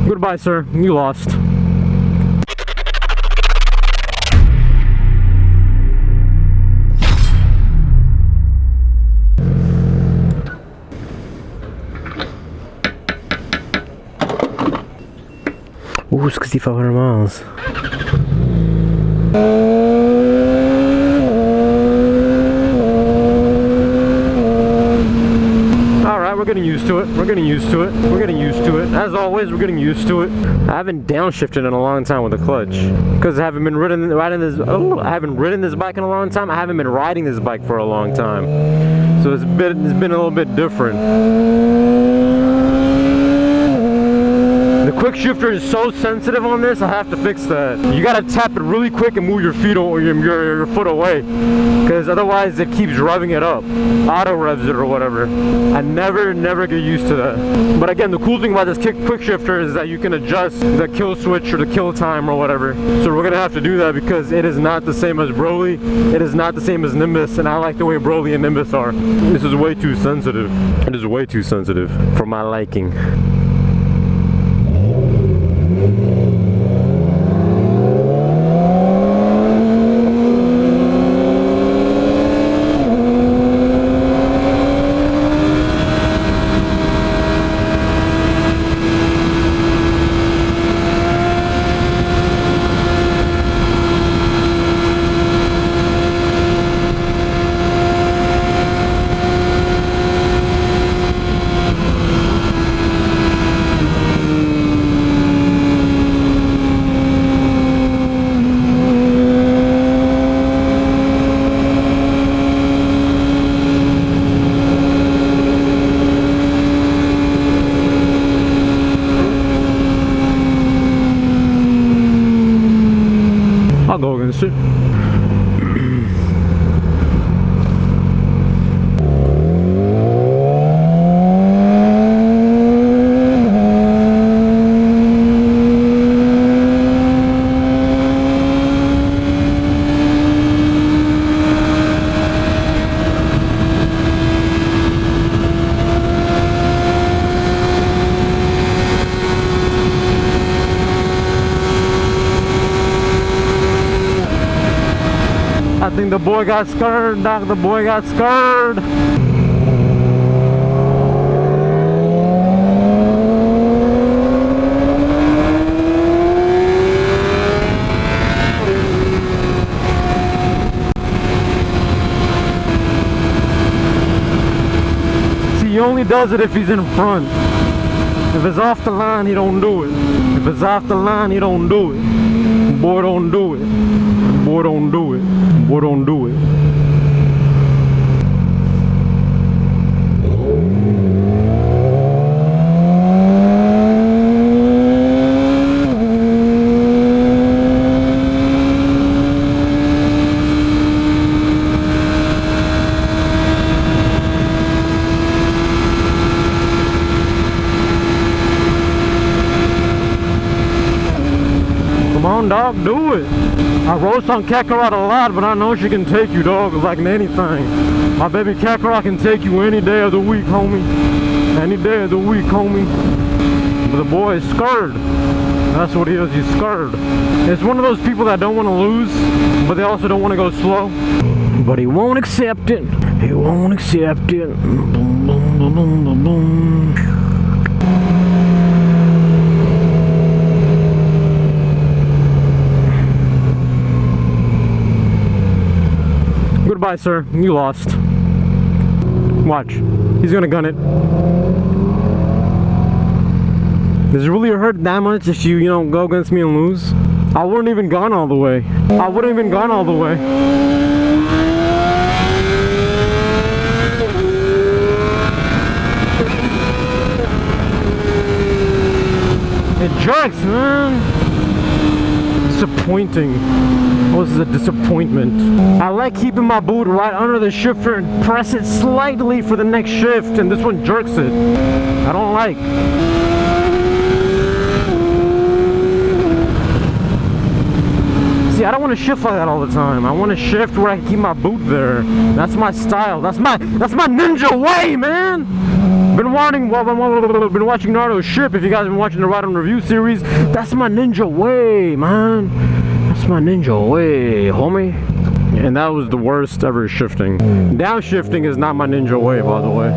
Goodbye, sir. You lost. Ooh, 6,500 miles. Alright, we're getting used to it. We're getting used to it. We're getting used to it. As always, we're getting used to it. I haven't downshifted in a long time with the clutch. Because I haven't been riding this bike in a long time. I haven't been riding this bike for a long time. So it's been a little bit different. The quick shifter is so sensitive on this, I have to fix that. You gotta tap it really quick and move your feet or your foot away, because otherwise it keeps revving it up. Auto revs it or whatever. I never get used to that. But again, the cool thing about this quick shifter is that you can adjust the kill switch or the kill time or whatever. So we're gonna have to do that because it is not the same as Broly. It is not the same as Nimbus, and I like the way Broly and Nimbus are. This is way too sensitive. It is way too sensitive for my liking. I'll go against it. I think the boy got scared, Doc. The boy got scared. See, he only does it if he's in front. If it's off the line, he don't do it. If it's off the line, he don't do it. Boy, don't do it. Boy, don't do it. Boy, don't do it. Come on, dog, do it. I roast on Kakarot a lot, but I know she can take you, dog, like anything. My baby Kakarot can take you any day of the week, homie. Any day of the week, homie. But the boy is scared. That's what he is, he's scared. It's one of those people that don't want to lose, but they also don't want to go slow. But he won't accept it. He won't accept it. Boom, boom, boom, boom, boom, boom. Goodbye, sir. You lost. Watch. He's gonna gun it. Does it really hurt that much if you know, go against me and lose? I wouldn't even gone all the way. I wouldn't even gone all the way. It jerks, man. Disappointing. This is a disappointment. I like keeping my boot right under the shifter and press it slightly for the next shift, and this one jerks it. I don't like. See, I don't want to shift like that all the time. I want to shift where I can keep my boot there. That's my style. That's my ninja way, man. Been watching Naruto Ship. If you guys been watching the Ride and Review series, that's my ninja way, man. That's my ninja way, homie. And that was the worst ever shifting. Downshifting is not my ninja way, by the way.